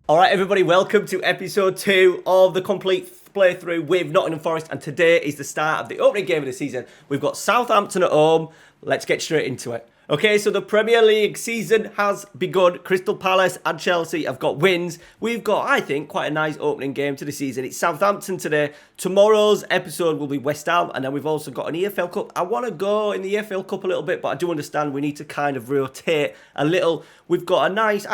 All right, everybody, welcome to episode 2 of the complete playthrough with Nottingham Forest. And today is the start of the opening game of the season. We've got Southampton at home. Let's get straight into it. Okay, so the Premier League season has begun. Crystal Palace and Chelsea have got wins. We've got, I think, quite a nice opening game to the season. It's Southampton today. Tomorrow's episode will be West Ham. And then we've also got an EFL Cup. I want to go in the EFL Cup a little bit, but I do understand we need to kind of rotate a little. We've got a nice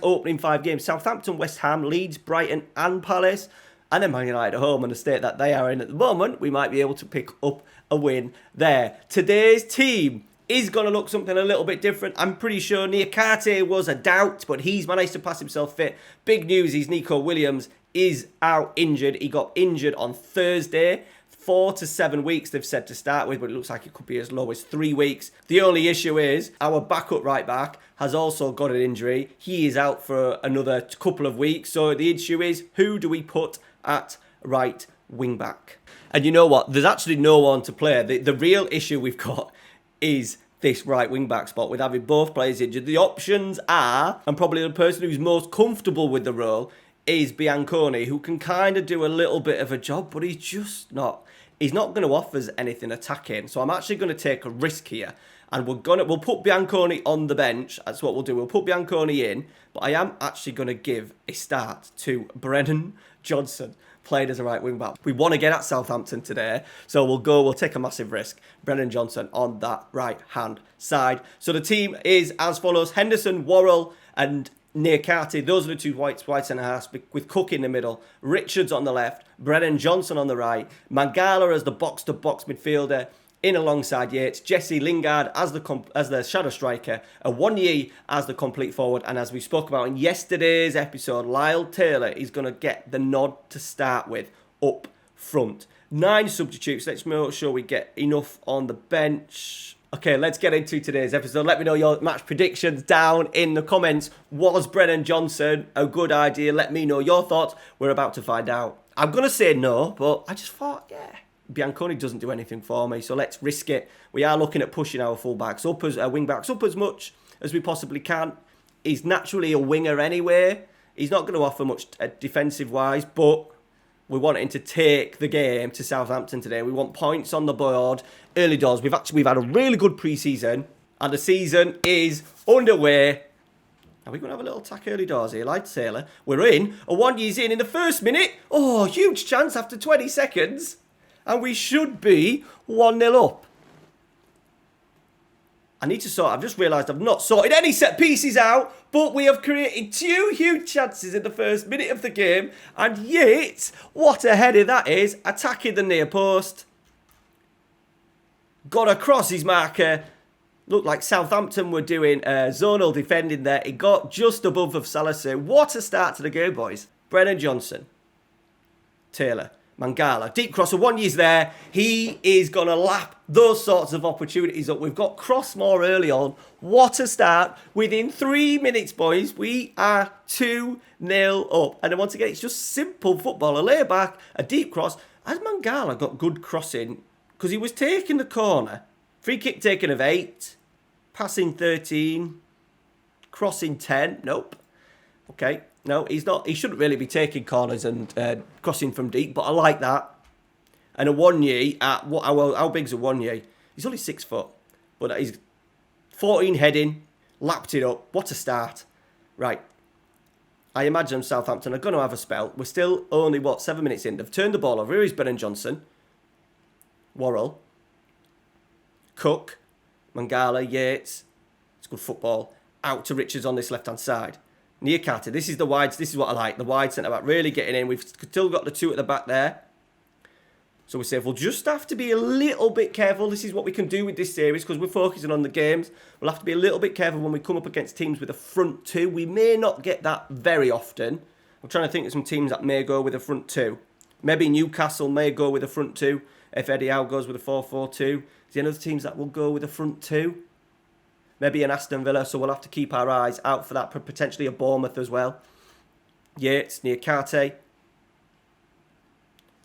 opening 5 games. Southampton, West Ham, Leeds, Brighton and Palace. And then Man United at home, and the state that they are in at the moment, we might be able to pick up a win there. Today's team is going to look something a little bit different. I'm pretty sure Niakate was a doubt, but he's managed to pass himself fit. Big news is Nico Williams is out injured. He got injured on Thursday. 4 to 7 weeks they've said to start with, but it looks like it could be as low as 3 weeks. The only issue is our backup right back has also got an injury. He is out for another couple of weeks. So the issue is, who do we put at right wing back? And you know what? There's actually no one to play. The real issue we've got is this right wing back spot with having both players injured. The options are, and probably the person who's most comfortable with the role is Bianconi, who can kind of do a little bit of a job, but he's just not. He's not going to offer us anything attacking. So I'm actually going to take a risk here, and we'll put Bianconi on the bench. That's what we'll do. We'll put Bianconi in, but I am actually going to give a start to Brennan Johnson, played as a right wing back. We want to get at Southampton today, so we'll take a massive risk. Brennan Johnson on that right hand side. So the team is as follows: Henderson, Worrell and Niakate. Those are the two white centre halves with Cook in the middle, Richards on the left, Brennan Johnson on the right, Mangala as the box-to-box midfielder in alongside Yates, Jesse Lingard as the shadow striker, Awoniyi as the complete forward, and as we spoke about in yesterday's episode, Lyle Taylor is going to get the nod to start with up front. 9 substitutes. Let's make sure we get enough on the bench. Okay, let's get into today's episode. Let me know your match predictions down in the comments. Was Brennan Johnson a good idea? Let me know your thoughts. We're about to find out. I'm going to say no, but I just thought, yeah, Bianconi doesn't do anything for me, so let's risk it. We are looking at pushing our full-backs up as wing backs up as much as we possibly can. He's naturally a winger anyway. He's not going to offer much defensive-wise, but we want him to take the game to Southampton today. We want points on the board early doors. We've had a really good pre-season, and the season is underway. Are we going to have a little attack early doors here, like Taylor? We're in. Awoniyi's in the first minute. Oh, huge chance after 20 seconds. And we should be 1-0 up. I've just realised I've not sorted any set pieces out, but we have created 2 huge chances in the first minute of the game, and yet, what a header that is, attacking the near post. Got across his marker. Looked like Southampton were doing zonal defending there. It got just above of Salisu. What a start to the game, boys. Brennan Johnson. Taylor. Mangala, deep cross, Awoniyi's there. He is going to lap those sorts of opportunities up. We've got Crossmore early on. What a start. Within 3 minutes, boys, we are 2-0 up. And then once again, it's just simple football. A lay back, a deep cross. Has Mangala got good crossing? Because he was taking the corner. Free kick taken of 8. Passing 13. Crossing 10. Nope. Okay. No, he's not. He shouldn't really be taking corners and crossing from deep, but I like that. And Awoniyi, how big's Awoniyi? He's only 6 foot, but he's 14 heading, lapped it up. What a start. Right. I imagine Southampton are going to have a spell. We're still only, 7 minutes in. They've turned the ball over. Here is Brennan Johnson. Worrell. Cook. Mangala, Yates. It's good football. Out to Richards on this left-hand side. Niakate, this is the wides. This is what I like. The wide centre-back really getting in. We've still got the 2 at the back there. So we say we'll just have to be a little bit careful. This is what we can do with this series because we're focusing on the games. We'll have to be a little bit careful when we come up against teams with a front 2. We may not get that very often. I'm trying to think of some teams that may go with a front 2. Maybe Newcastle may go with a front 2 if Eddie Howe goes with a 4-4-2. Is there any other teams that will go with a front 2? Maybe an Aston Villa, so we'll have to keep our eyes out for that. Potentially a Bournemouth as well. Yates, Niakate.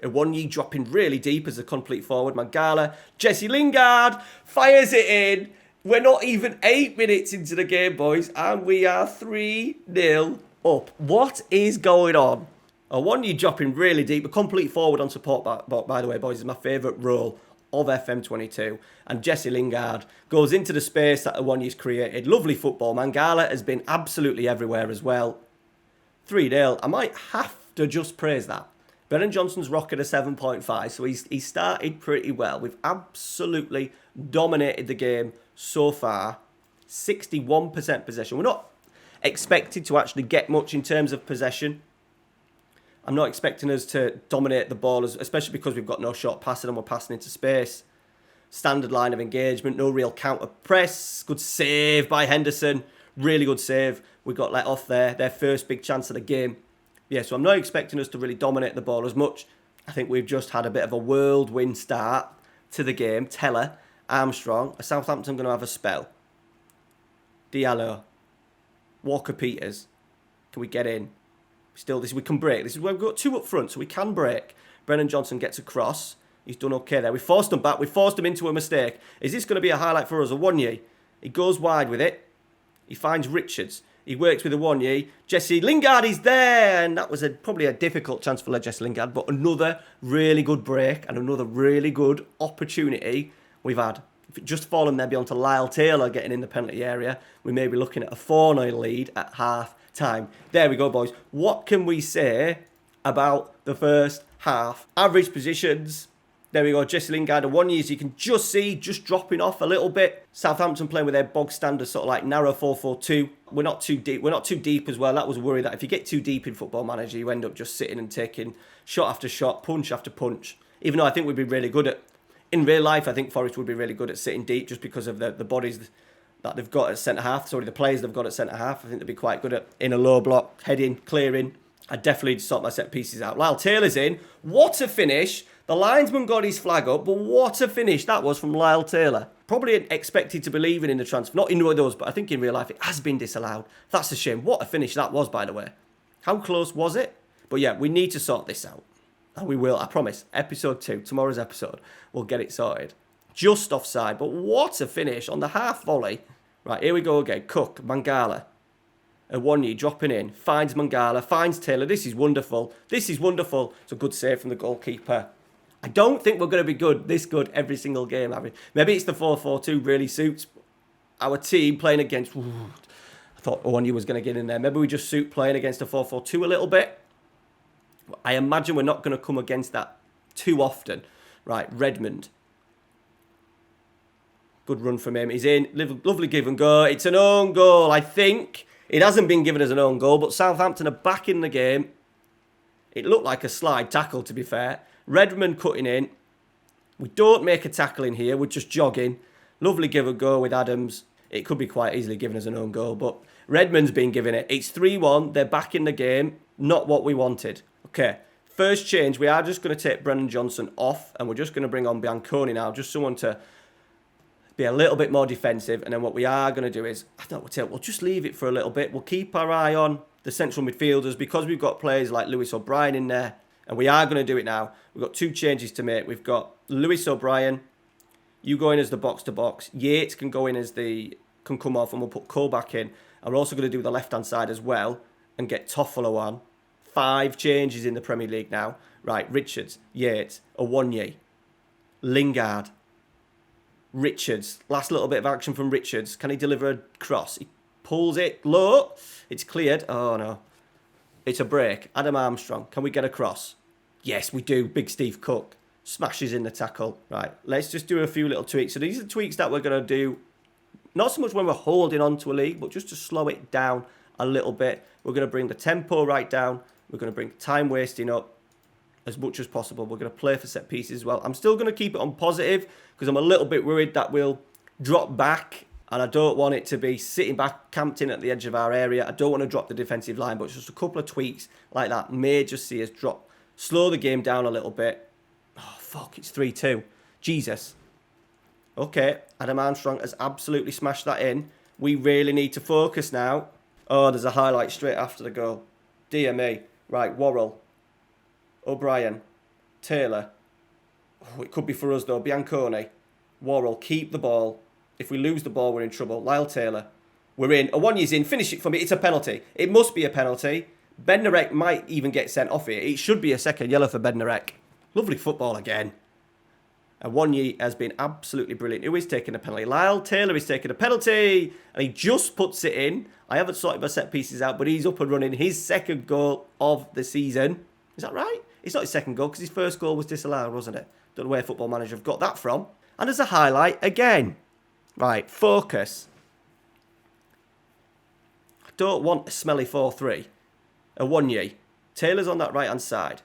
Awoniyi dropping really deep as a complete forward. Mangala. Jesse Lingard fires it in. We're not even 8 minutes into the game, boys. And we are 3-0 up. What is going on? One you dropping really deep, a complete forward on support, by the way, boys, is my favourite role of FM22. And Jesse Lingard goes into the space that Awoniyi's created. Lovely football. Mangala has been absolutely everywhere as well. 3-0. I might have to just praise that. Brennan Johnson's rocketed a 7.5, so he started pretty well. We've absolutely dominated the game so far. 61% possession. We're not expected to actually get much in terms of possession. I'm not expecting us to dominate the ball, especially because we've got no short passing and we're passing into space. Standard line of engagement, no real counter press. Good save by Henderson. Really good save. We got let off there. Their first big chance of the game. Yeah, so I'm not expecting us to really dominate the ball as much. I think we've just had a bit of a whirlwind start to the game. Teller, Armstrong. Southampton going to have a spell. Diallo. Walker-Peters. Can we get in? Still, we can break. This is where we've got two up front, so we can break. Brennan Johnson gets across. He's done okay there. We forced him back. We forced him into a mistake. Is this going to be a highlight for us? Awoniyi. He goes wide with it. He finds Richards. He works with Awoniyi. Jesse Lingard is there. And that was probably a difficult chance for Jesse Lingard. But another really good break and another really good opportunity we've had. If it just fallen maybe onto Lyle Taylor getting in the penalty area, we may be looking at a 4-0 lead at half time. There we go, boys. What can we say about the first half? Average positions. There we go. Jesse Lingard, Awoniyi, as you can just see, just dropping off a little bit. Southampton playing with their bog standard sort of like narrow 4-4-2. We're not too deep. We're not too deep as well. That was a worry that if you get too deep in Football Manager, you end up just sitting and taking shot after shot, punch after punch. Even though I think we'd be really good at, in real life, I think Forest would be really good at sitting deep just because of the bodies that they've got at centre-half. Sorry, the players they've got at centre-half. I think they'd be quite good at in a low block, heading, clearing. I'd definitely sort my set pieces out. Lyle Taylor's in. What a finish. The linesman got his flag up, but what a finish that was from Lyle Taylor. Probably expected to believe in the transfer. Not in one of those, but I think in real life it has been disallowed. That's a shame. What a finish that was, by the way. How close was it? But yeah, we need to sort this out. And we will, I promise. Episode 2, tomorrow's episode, we'll get it sorted. Just offside, but what a finish on the half volley. Right, here we go again. Cook, Mangala. Awoniyi dropping in. Finds Mangala, finds Taylor. This is wonderful. This is wonderful. It's a good save from the goalkeeper. I don't think we're going to be this good every single game, Harry. Maybe it's the 4-4-2 really suits our team playing against... I thought Awoniyi was going to get in there. Maybe we just suit playing against a 4-4-2 a little bit. I imagine we're not going to come against that too often. Right, Redmond. Good run from him. He's in. Lovely give and go. It's an own goal, I think. It hasn't been given as an own goal, but Southampton are back in the game. It looked like a slide tackle, to be fair. Redmond cutting in. We don't make a tackle in here. We're just jogging. Lovely give and go with Adams. It could be quite easily given as an own goal, but Redmond's been given it. It's 3-1. They're back in the game. Not what we wanted. Okay. First change. We are just going to take Brennan Johnson off, and we're just going to bring on Bianconi now. Just someone to be a little bit more defensive. And then what we are going to do is, we'll just leave it for a little bit. We'll keep our eye on the central midfielders because we've got players like Lewis O'Brien in there. And we are going to do it now. We've got 2 changes to make. We've got Lewis O'Brien. You go in as the box-to-box. Yates can go in can come off, and we'll put Cole back in. And we're also going to do the left-hand side as well and get Toffolo on. 5 changes in the Premier League now. Right, Richards, Yates, Awoniyi, Lingard, Richards. Last little bit of action from Richards. Can he deliver a cross? He pulls it low. It's cleared. Oh, no. It's a break. Adam Armstrong. Can we get a cross? Yes, we do. Big Steve Cook. Smashes in the tackle. Right, let's just do a few little tweaks. So these are the tweaks that we're going to do. Not so much when we're holding on to a lead, but just to slow it down a little bit. We're going to bring the tempo right down. We're going to bring time wasting up as much as possible. We're going to play for set pieces as well. I'm still going to keep it on positive because I'm a little bit worried that we'll drop back. And I don't want it to be sitting back, camped in at the edge of our area. I don't want to drop the defensive line, but it's just a couple of tweaks like that may just see us slow the game down a little bit. Oh, fuck, it's 3-2. Jesus. Okay, Adam Armstrong has absolutely smashed that in. We really need to focus now. Oh, there's a highlight straight after the goal. Dear me. Right, Worrell. O'Brien. Taylor. Oh, it could be for us, though. Bianconi. Worrell, keep the ball. If we lose the ball, we're in trouble. Lyle Taylor. We're in. Awoniyi's in. Finish it for me. It's a penalty. It must be a penalty. Bednarek might even get sent off here. It should be a second yellow for Bednarek. Lovely football again. Awoniyi has been absolutely brilliant. Who is taking a penalty? Lyle Taylor is taking a penalty. And he just puts it in. I haven't sorted my set pieces out, but he's up and running. His second goal of the season. Is that right? It's not his second goal because his first goal was disallowed, wasn't it? Don't know where Football Manager have got that from. And as a highlight, again. Right, focus. I don't want a smelly 4-3. Awoniyi. Taylor's on that right-hand side.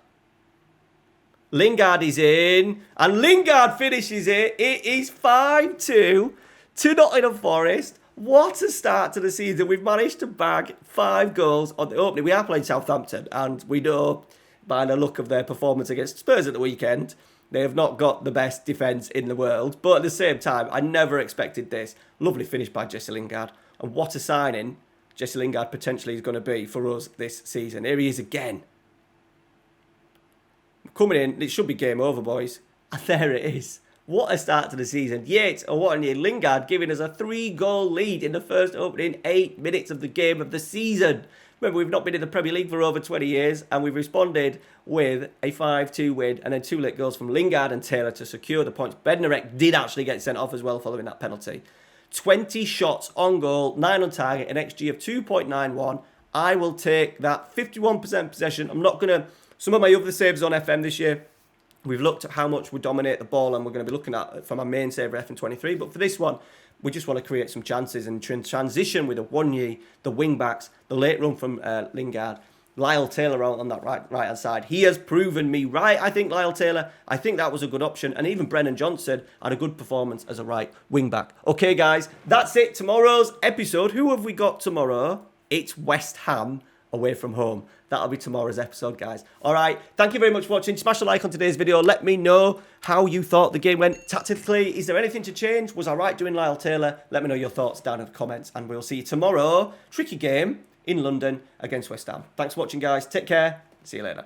Lingard is in. And Lingard finishes it. It is 5-2 to Nottingham Forest. What a start to the season. We've managed to bag 5 goals on the opening. We are playing Southampton. And we know by the look of their performance against Spurs at the weekend, they have not got the best defence in the world. But at the same time, I never expected this. Lovely finish by Jesse Lingard. And what a signing Jesse Lingard potentially is going to be for us this season. Here he is again. Coming in, it should be game over, boys. And there it is. What a start to the season. Yates, Awoniyi, Lingard giving us a 3-goal lead in the first opening 8 minutes of the game of the season. Remember, we've not been in the Premier League for over 20 years, and we've responded with a 5-2 win and then 2 late goals from Lingard and Taylor to secure the points. Bednarek did actually get sent off as well following that penalty. 20 shots on goal, 9 on target, an XG of 2.91. I will take that 51% possession. I'm not going to... Some of my other saves on FM this year, we've looked at how much we dominate the ball and we're going to be looking at for my main saver FM23. But for this one, we just want to create some chances and transition with Awoniyi, the wing-backs, the late run from Lingard, Lyle Taylor out on that right-hand side. He has proven me right, I think, Lyle Taylor. I think that was a good option. And even Brennan Johnson had a good performance as a right wing-back. Okay, guys, that's it. Tomorrow's episode. Who have we got tomorrow? It's West Ham away from home. That'll be tomorrow's episode, guys. All right, thank you very much for watching. Smash a like on today's video. Let me know how you thought the game went tactically. Is there anything to change? Was I right doing Lyle Taylor? Let me know your thoughts down in the comments, and we'll see you tomorrow. Tricky game in London against West Ham. Thanks for watching, guys. Take care. See you later.